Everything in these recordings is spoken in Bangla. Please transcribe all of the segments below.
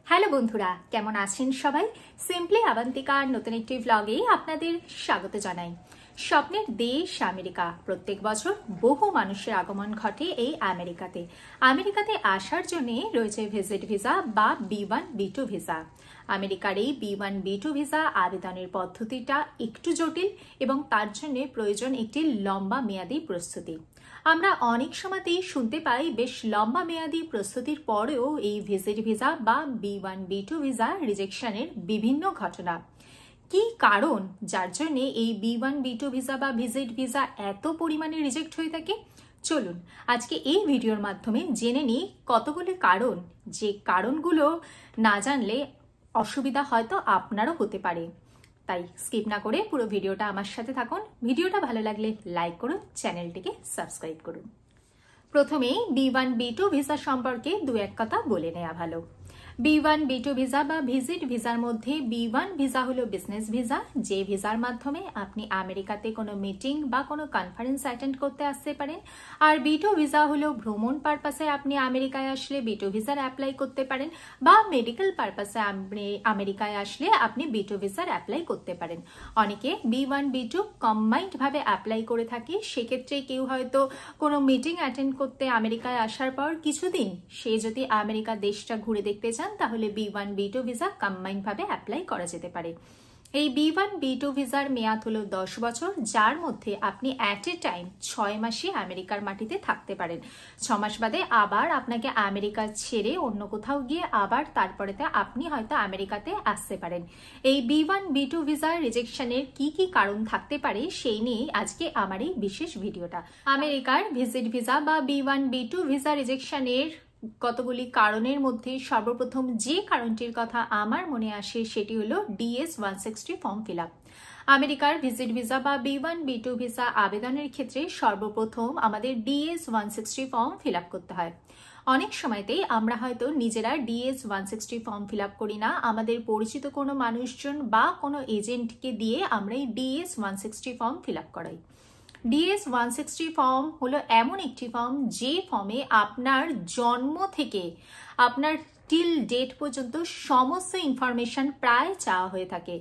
হ্যালো বন্ধুরা, কেমন আছেন সবাই? সিম্পলি আবান্তিকার নতুন একটি ভ্লগে আপনাদের স্বাগত জানাই। স্বপ্নের দেশ আমেরিকা। প্রত্যেক বছর বহু মানুষের আগমন ঘটে এই আমেরিকাতে। আমেরিকাতে আসার জন্য রয়েছে ভিজিট ভিসা বা B1 B2 ভিসা। আমেরিকার এই B1 B2 ভিসা আবেদনের পদ্ধতিটা একটু জটিল এবং তার জন্য প্রয়োজন একটি লম্বা মেয়াদী প্রস্তুতি। আমরা অনেক সময়তেই শুনতে পাই বেশ লম্বা মেয়াদী প্রস্তুতির পরেও এই ভিজিট ভিসা বা B1 B2 ভিসা রিজেকশনের বিভিন্ন ঘটনা। কি কারণ যার জন্য এই B1 B2 ভিসা বা ভিজিট ভিসা এত পরিমাণে রিজেক্ট হয়ে থাকে? চলুন আজকে এই ভিডিওর মাধ্যমে জেনে নিই কতগুলি কারণ, যে কারণগুলো না জানলে অসুবিধা হয়তো আপনারও হতে পারে। তাই স্কিপ না করে পুরো ভিডিওটা আমার সাথে থাকুন। ভিডিওটা ভালো লাগলে লাইক করুন, চ্যানেলটিকে সাবস্ক্রাইব করুন। প্রথমে B1 B2 ভিসা সম্পর্কে দু এক কথা বলে নেওয়া ভালো। B1 B2 ভিসা বা ভিজিট ভিসার মধ্যে B1 ভিসা হলো বিজনেস ভিসা, যে ভিসার মাধ্যমে আপনি আমেরিকাতে কোনো মিটিং বা কোনো কনফারেন্স অ্যাটেন্ড করতে আসতে পারেন। আর B2 ভিসা হলো ভ্রমণ পারপাসে আপনি আমেরিকায় আসলে B2 ভিসার অ্যাপ্লাই করতে পারেন, বা মেডিকেল পারপাসে আপনি আমেরিকায় আসলে আপনি B2 ভিসার অ্যাপ্লাই করতে পারেন। অনেকে B1 B2 কম্বাইন্ড ভাবে অ্যাপ্লাই করে থাকে। সেক্ষেত্রে কেউ হয়তো কোনো মিটিং অ্যাটেন্ড করতে আমেরিকায় আসার পর কিছুদিন সে যদি আমেরিকা দেশটা ঘুরে দেখতে চান, তাহলে B1 B2 ভিসা কম্বাইন্ড ভাবে অ্যাপ্লাই করা যেতে পারে। এই B1 B2 ভিসার মেয়াদ হলো 10 বছর, যার মধ্যে আপনি অ্যাট এ টাইম 6 মাসই আমেরিকার মাটিতে থাকতে পারেন। 6 মাস বাদে আবার আপনাকে আমেরিকা ছেড়ে অন্য কোথাও গিয়ে আবার তারপরেতে আপনি হয়তো আমেরিকাতে আসতে পারেন। এই B1 B2 ভিসার রিজেকশনের কি কি কারণ থাকতে পারে সেই নিয়ে আজকে আমার এই বিশেষ ভিডিওটা। আমেরিকার ভিজিট ভিসা বা B1 B2 ভিসা রিজেকশনের কতগুলি কারণের মধ্যে সর্বপ্রথম যে কারণটির কথা আমার মনে আসে সেটি হলো DS-160 ফর্ম ফিল আপ। আমেরিকার ভিজিট ভিসা বা B1 B2 ভিসা আবেদনের ক্ষেত্রে সর্বপ্রথম আমাদের DS-160 ফর্ম ফিল আপ করতে হয়। অনেক সময়তেই আমরা হয়তো নিজেরা DS-160 ফর্ম ফিল আপ করি না, আমাদের পরিচিত কোনো মানুষজন বা কোনো এজেন্টকে দিয়ে আমরা এই DS-160 ফর্ম ফিল আপ করাই। DS-160 ফর্ম হলো এমন একটি ফর্ম যে ফর্মে আপনার জন্ম থেকে আপনার টিল ডেট পর্যন্ত সমস্ত ইনফরমেশন প্রায় চাওয়া হয়ে থাকে।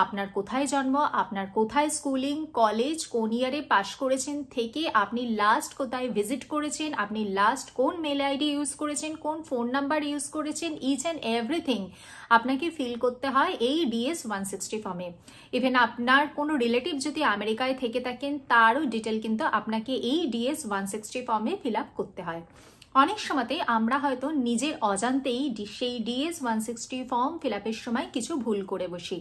আপনার কোথায় জন্ম, আপনার কোথায় স্কুলিং, কলেজ, কোন ইয়ারে পাশ করেছেন থেকে আপনি লাস্ট কোথায় ভিজিট করেছেন, আপনি লাস্ট কোন মেল আইডি ইউজ করেছেন, কোন ফোন নাম্বার ইউজ করেছেন, ইচ অ্যান্ড এভরিথিং আপনাকে ফিল করতে হয় এই DS-160 ফর্মে। ইভেন আপনার কোনো রিলেটিভ যদি আমেরিকায় থেকে থাকেন তারও ডিটেল কিন্তু আপনাকে এই DS-160 ফর্মে ফিল আপ করতে হয়। অনেক সময়তে আমরা হয়তো নিজের অজান্তেই সেই DS-160 ফর্ম ফিল আপের সময় কিছু ভুল করে বসি।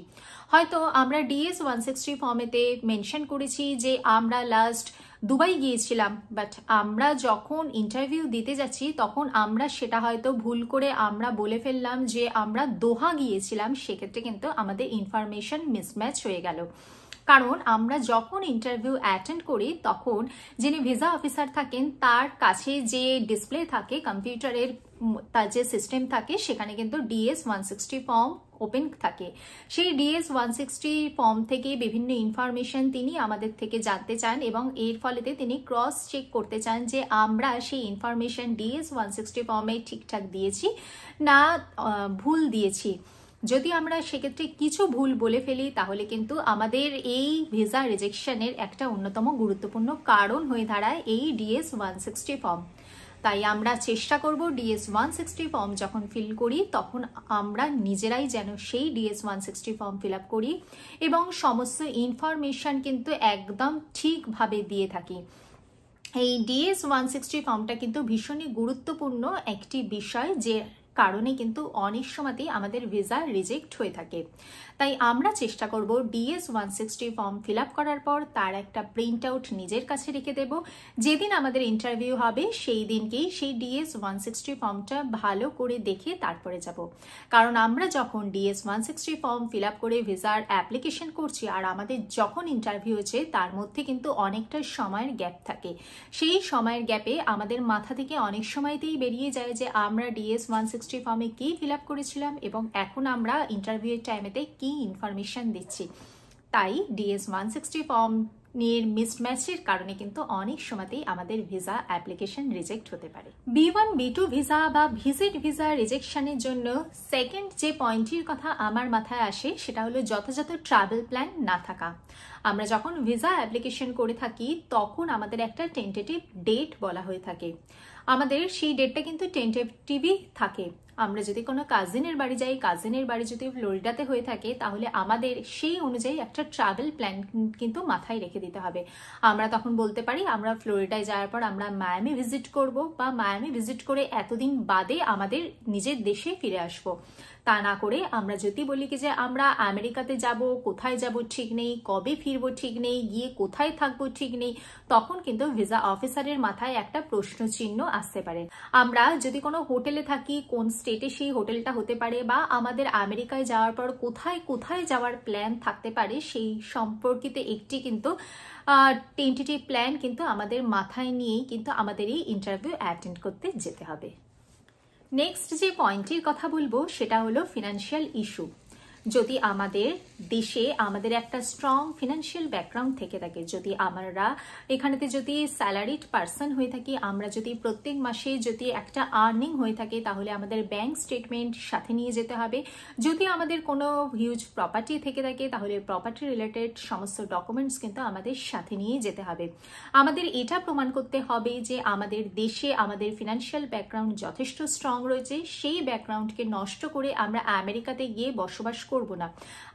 হয়তো আমরা DS-160 ফর্মেতে মেনশন করেছি যে আমরা লাস্ট দুবাই গিয়েছিলাম, বাট আমরা যখন ইন্টারভিউ দিতে যাচ্ছি তখন আমরা সেটা হয়তো ভুল করে আমরা বলে ফেললাম যে আমরা দোহা গিয়েছিলাম। সেক্ষেত্রে কিন্তু আমাদের ইনফরমেশন মিসম্যাচ হয়ে গেল। কারণ আমরা যখন ইন্টারভিউ অ্যাটেন্ড করি তখন যিনি ভিসা অফিসার থাকেন তার কাছে যে ডিসপ্লে থাকে কম্পিউটারের, তার যে সিস্টেম থাকে সেখানে কিন্তু DS-160 ফর্ম ওপেন থাকে। সেই DS-160 ফর্ম থেকে বিভিন্ন ইনফরমেশন তিনি আমাদের থেকে জানতে চান এবং এর ফলেতে তিনি ক্রস চেক করতে চান যে আমরা সেই ইনফরমেশন DS-160 ফর্মে ঠিকঠাক দিয়েছি না ভুল দিয়েছি। যদি আমরা সেক্ষেত্রে কিছু ভুল বলে ফেলি তাহলে কিন্তু আমাদের এই ভিসা রিজেকশনের একটা অন্যতম গুরুত্বপূর্ণ কারণ হয়ে দাঁড়ায় এই DS-160 ফর্ম। তাই আমরা চেষ্টা করব DS-160 ফর্ম যখন ফিল করি তখন আমরা নিজেরাই যেন সেই DS-160 ফর্ম ফিল আপ করি এবং সমস্ত ইনফরমেশন কিন্তু একদম ঠিকভাবে দিয়ে থাকি। এই DS-160 ফর্মটা কিন্তু ভীষণই গুরুত্বপূর্ণ একটি বিষয়, যে কারণে কিন্তু অনেক সময়তেই আমাদের ভিসা রিজেক্ট হয়ে থাকে। তাই আমরা চেষ্টা করব DS-160 ফর্ম ফিল আপ করার পর তার একটা প্রিন্ট আউট নিজের কাছে রেখে দেব। যেদিন আমাদের ইন্টারভিউ হবে সেই দিনকেই সেই DS-160 ফর্মটা ভালো করে দেখে তারপরে যাব। কারণ আমরা যখন DS-160 ফর্ম ফিল আপ করে ভিসার অ্যাপ্লিকেশন করছি আর আমাদের যখন ইন্টারভিউ হচ্ছে তার মধ্যে কিন্তু অনেকটা সময়ের গ্যাপ থাকে। সেই সময়ের গ্যাপে আমাদের মাথা থেকে অনেক সময়তেই বেরিয়ে যায় যে আমরা DS-160 ফর্মে কি ফিল আপ করেছিলাম এবং এখন আমরা ইন্টারভিউয়ের টাইমেতে কি ইনফরমেশন দিচ্ছি। তাই DS-160 ফর্ম নিয়ে মিসম্যাচের কারণে কিন্তু অনেক সময়তেই আমাদের ভিসা অ্যাপ্লিকেশন রিজেক্ট হতে পারে। B1 B2 ভিসা বা ভিজিট ভিসা রিজেকশনের জন্য সেকেন্ড যে পয়েন্টটির কথা আমার মাথায় আসে সেটা হলো যথাযথ ট্রাভেল প্ল্যান না থাকা। আমরা যখন ভিসা অ্যাপ্লিকেশন করে থাকি তখন আমাদের একটা টেন্টেটিভ ডেট বলা হয়ে থাকে, আমাদের সেই ডেটটা কিন্তু টেন্টেটিভই থাকে। আমরা যদি কোনো কাজিনের বাড়ি যাই, কাজিনের বাড়ি যদি ফ্লোরিডাতে হয়ে থাকে, তাহলে আমাদের সেই অনুযায়ী একটা ট্রাভেল প্ল্যান কিন্তু মাথায় রেখে দিতে হবে। আমরা তখন বলতে পারি আমরা ফ্লোরিডায় যাওয়ার পর আমরা মায়ামি ভিজিট করব, বা মায়ামি ভিজিট করে এতদিন বাদে আমাদের নিজের দেশে ফিরে আসব। তা না করে আমরা যদি বলি কি যে আমরা আমেরিকাতে যাব, কোথায় যাব ঠিক নেই, কবে ফিরবো ঠিক নেই, গিয়ে কোথায় থাকবো ঠিক নেই, তখন কিন্তু ভিসা অফিসারের মাথায় একটা প্রশ্ন চিহ্ন আসতে পারে। আমরা যদি কোনো হোটেলে থাকি, কোন স্টেটে সেই হোটেলটা হতে পারে, বা আমাদের আমেরিকায় যাওয়ার পর কোথায় কোথায় যাওয়ার প্ল্যান থাকতে পারে, সেই সম্পর্কিত একটি কিন্তু টেন্টেটিভ প্ল্যান কিন্তু আমাদের মাথায় নিয়েই কিন্তু আমাদের এই ইন্টারভিউ অ্যাটেন্ড করতে যেতে হবে। নেক্সট যে পয়েন্টের কথা বলবো সেটা হলো ফিনান্সিয়াল ইস্যু। যদি আমাদের দেশে আমাদের একটা স্ট্রং ফিনান্সিয়াল ব্যাকগ্রাউন্ড থেকে থাকে, যদি আমরা এখানেতে যদি স্যালারিড পার্সন হয়ে থাকি, আমরা যদি প্রত্যেক মাসে যদি একটা আর্নিং হয়ে থাকে, তাহলে আমাদের ব্যাংক স্টেটমেন্ট সাথে নিয়ে যেতে হবে। যদি আমাদের কোনো হিউজ প্রপার্টি থেকে থাকে, তাহলে প্রপার্টি রিলেটেড সমস্ত ডকুমেন্টস কিন্তু আমাদের সাথে নিয়ে যেতে হবে। আমাদের এটা প্রমাণ করতে হবে যে আমাদের দেশে আমাদের ফিনান্সিয়াল ব্যাকগ্রাউন্ড যথেষ্ট স্ট্রং রয়েছে, সেই ব্যাকগ্রাউন্ডকে নষ্ট করে আমরা আমেরিকাতে গিয়ে বসবাস করব না।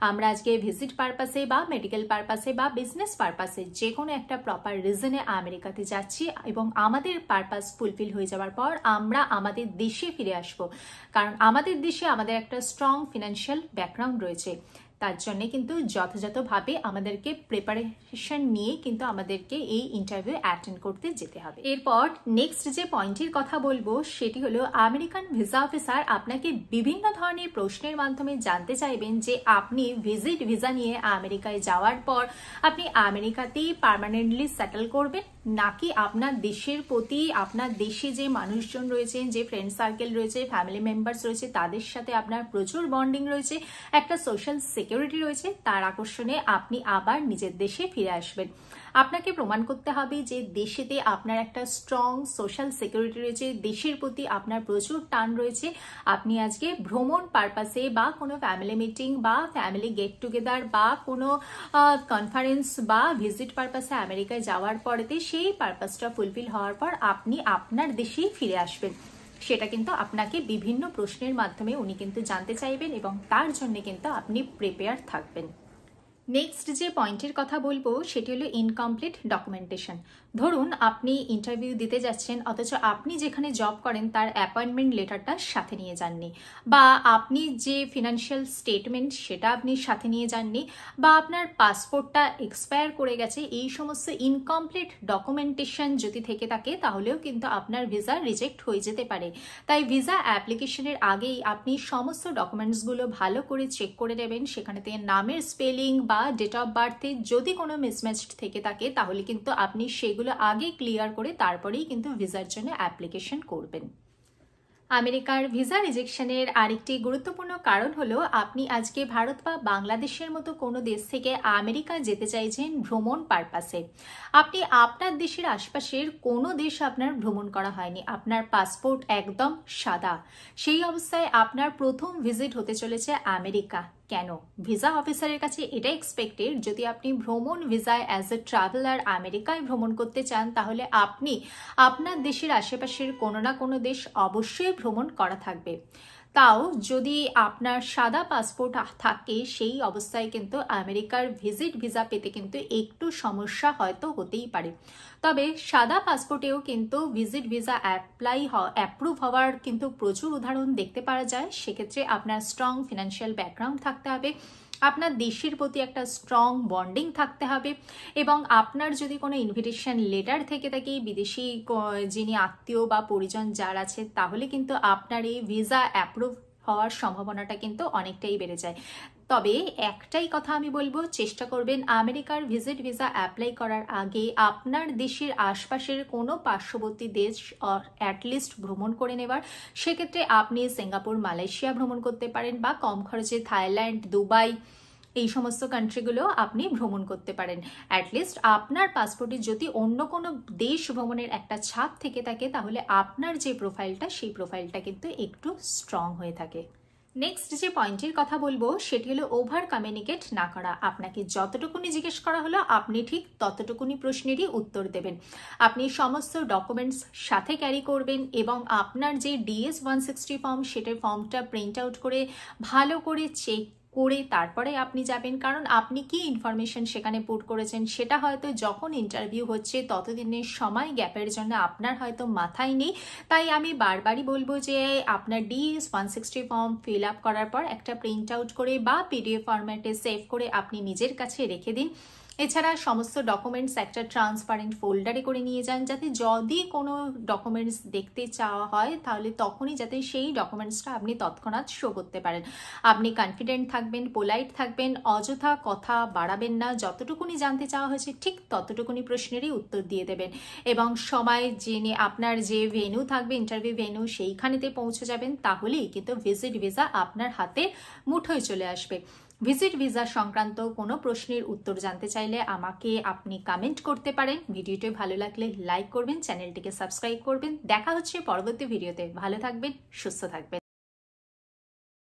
আমরা আজকে ভিজিট পারপাসে বা মেডিকেল পারপাসে বা বিজনেস পারপাসে যে কোনো একটা প্রপার রিজনে আমেরিকাতে যাচ্ছি, এবং আমাদের পারপাস ফুলফিল হয়ে যাওয়ার পর আমরা আমাদের দেশে ফিরে আসব, কারণ আমাদের দেশে আমাদের একটা স্ট্রং ফিনান্সিয়াল ব্যাকগ্রাউন্ড রয়েছে। তার জন্য কিন্তু যথাযথভাবে আমাদেরকে প্রিপারেশন নিয়ে কিন্তু আমাদেরকে এই ইন্টারভিউ অ্যাটেন্ড করতে যেতে হবে। এরপর নেক্সট যে পয়েন্টের কথা বলবো সেটি হলো আমেরিকান ভিসা অফিসার আপনাকে বিভিন্ন ধরনের প্রশ্নের মাধ্যমে জানতে চাইবেন যে আপনি ভিজিট ভিসা নিয়ে আমেরিকায় যাওয়ার পর আপনি আমেরিকাতেই পার্মানেন্টলি সেটেল করবেন, নাকি আপনার দেশের প্রতি আপনার দেশে যে মানুষজন রয়েছেন, যে ফ্রেন্ড সার্কেল রয়েছে, ফ্যামিলি মেম্বার্স রয়েছে, তাদের সাথে আপনার প্রচুর বন্ডিং রয়েছে, একটা সোশ্যাল সিকিউরিটি রয়েছে, তার আকর্ষণে আপনি আবার নিজের দেশে ফিরে আসবেন। আপনাকে প্রমাণ করতে হবে যে দেশেতে আপনার একটা স্ট্রং সোশ্যাল সিকিউরিটি রয়েছে, দেশের প্রতি আপনার প্রচুর টান রয়েছে। আপনি আজকে ভ্রমণ পারপাসে বা কোনো ফ্যামিলি মিটিং বা ফ্যামিলি গেট টুগেদার বা কোনো কনফারেন্স বা ভিজিট পারপাসে আমেরিকায় যাওয়ার পরেতে সেই পারপাসটা ফুলফিল হওয়ার পর আপনি আপনার দেশেই ফিরে আসবেন। সেটা কিন্তু আপনাকে বিভিন্ন প্রশ্নের মাধ্যমে উনি কিন্তু জানতে চাইবেন, এবং তার জন্য কিন্তু আপনি প্রিপেয়ার থাকবেন। নেক্সট যে পয়েন্টের কথা বলবো সেটি হলো ইনকমপ্লিট ডকুমেন্টেশন। ধরুন আপনি ইন্টারভিউ দিতে যাচ্ছেন, অথচ আপনি যেখানে জব করেন তার অ্যাপয়েন্টমেন্ট লেটারটা সাথে নিয়ে যাননি, বা আপনি যে ফিনান্সিয়াল স্টেটমেন্ট সেটা আপনি সাথে নিয়ে যাননি, বা আপনার পাসপোর্টটা এক্সপায়ার করে গেছে। এই সমস্ত ইনকমপ্লিট ডকুমেন্টেশন যদি থেকে থাকে তাহলেও কিন্তু আপনার ভিসা রিজেক্ট হয়ে যেতে পারে। তাই ভিসা অ্যাপ্লিকেশনের আগেই আপনি সমস্ত ডকুমেন্টসগুলো ভালো করে চেক করে নেবেন। সেখানেতে নামের স্পেলিং বা ডেট অফ বার্থে যদি কোনো মিসম্যাচ থেকে থাকে তাহলে কিন্তু আপনি সেগুলো আগে ক্লিয়ার করে তারপরেই কিন্তু ভিসার জন্য অ্যাপ্লিকেশন করবেন। আমেরিকার ভিসা রিজেকশনের আরেকটি গুরুত্বপূর্ণ কারণ হলো আপনি আজকে ভারত বা বাংলাদেশের মতো কোনো দেশ থেকে আমেরিকা যেতে চাইছেন ভ্রমণ পারপাসে। আপনি আপনার দেশের আশপাশের কোনো দেশ আপনার ভ্রমণ করা হয়নি, আপনার পাসপোর্ট একদম সাদা। সেই অবস্থায় আপনার প্রথম ভিজিট হতে চলেছে আমেরিকা। কেন? ভিসা অফিসারের কাছে এটা এক্সপেক্টেড যদি আপনি ভ্রমণ ভিসায় অ্যাজ এ ট্রাভেলার আমেরিকায় ভ্রমণ করতে চান, তাহলে আপনি আপনার দেশের আশেপাশের কোনো না কোনো দেশ অবশ্যই ভ্রমণ করা থাকবে। তাও যদি আপনার সাদা পাসপোর্ট থাকে, সেই অবস্থায় কিন্তু আমেরিকার ভিজিট ভিসা পেতে কিন্তু একটু সমস্যা হয়তো হতেই পারে। তবে সাদা পাসপোর্টেও কিন্তু ভিজিট ভিসা অ্যাপ্রুভ হওয়ার কিন্তু প্রচুর উদাহরণ দেখতে পাওয়া যায়। সেক্ষেত্রে আপনার স্ট্রং ফিনান্সিয়াল ব্যাকগ্রাউন্ড থাকতে হবে, আপনার দেশের প্রতি একটা স্ট্রং বন্ডিং থাকতে হবে, এবং আপনার যদি কোনো ইনভিটেশন লেটার থেকে থাকে বিদেশি যিনি আত্মীয় বা পরিজন যার আছে, তাহলে কিন্তু আপনার এই ভিসা অ্যাপ্রুভ হওয়ার সম্ভাবনাটা কিন্তু অনেকটাই বেড়ে যায়। তবে একটাই কথা আমি বলবো, চেষ্টা করবেন আমেরিকার ভিজিট ভিসা অ্যাপ্লাই করার আগে আপনার দেশের আশপাশের কোনো পার্শ্ববর্তী দেশ অ্যাটলিস্ট ভ্রমণ করে নেবার। সেক্ষেত্রে আপনি সিঙ্গাপুর, মালয়েশিয়া ভ্রমণ করতে পারেন, বা কম খরচে থাইল্যান্ড, দুবাই, এই সমস্ত কান্ট্রিগুলো আপনি ভ্রমণ করতে পারেন। অ্যাটলিস্ট আপনার পাসপোর্টে যদি অন্য কোনো দেশ ভ্রমণের একটা ছাপ থেকে থাকে, তাহলে আপনার যে প্রোফাইলটা, সেই প্রোফাইলটা কিন্তু একটু স্ট্রং হয়ে থাকে। নেক্সট যে পয়েন্টের কথা বলবো সেটি হলো ওভার কমিউনিকেট না করা। আপনাকে যতটুকুনি জিজ্ঞেস করা হলো আপনি ঠিক ততটুকুনি প্রশ্নেরই উত্তর দেবেন। আপনি সমস্ত ডকুমেন্টস সাথে ক্যারি করবেন এবং আপনার যে DS-160 ফর্ম, সেটার ফর্মটা প্রিন্ট আউট করে ভালো করে চেক করে তারপরে আপনি যাবেন। কারণ আপনি কি ইনফরমেশন সেখানে পুট করেছেন সেটা হয়তো যখন ইন্টারভিউ হচ্ছে ততদিনের সময় গ্যাপের জন্য আপনার হয়তো মাথায় নেই। তাই আমি বারবারই বলবো যে আপনার DS-160 ফর্ম ফিল আপ করার পর একটা প্রিন্ট আউট করে বা PDF ফরম্যাটে সেভ করে আপনি নিজের কাছে রেখে দিন। এছাড়া সমস্ত ডকুমেন্টস একটা ট্রান্সপারেন্ট ফোল্ডারে করে নিয়ে যান, যাতে যদি কোনো ডকুমেন্টস দেখতে চাওয়া হয় তাহলে তখনই যাতে সেই ডকুমেন্টসটা আপনি তৎক্ষণাৎ শো করতে পারেন। আপনি কনফিডেন্ট থাকবেন, পোলাইট থাকবেন, অযথা কথা বাড়াবেন না। যতটুকুনি জানতে চাওয়া হয়েছে ঠিক ততটুকুনি প্রশ্নেরই উত্তর দিয়ে দেবেন এবং সময় জেনে আপনার যে ভেন্যু থাকবে, ইন্টারভিউ ভেন্যু, সেইখানেতে পৌঁছে যাবেন। তাহলেই কিন্তু ভিজিট ভিসা আপনার হাতে মুঠোয় চলে আসবে। ভিজিট ভিসা সংক্রান্ত কোনো প্রশ্নের উত্তর জানতে চাইলে আমাকে আপনি কমেন্ট করতে পারেন। ভিডিওটি ভালো লাগলে লাইক করবেন, চ্যানেলটিকে সাবস্ক্রাইব করবেন। দেখা হচ্ছে পরবর্তী ভিডিওতে। ভালো থাকবেন, সুস্থ থাকবেন।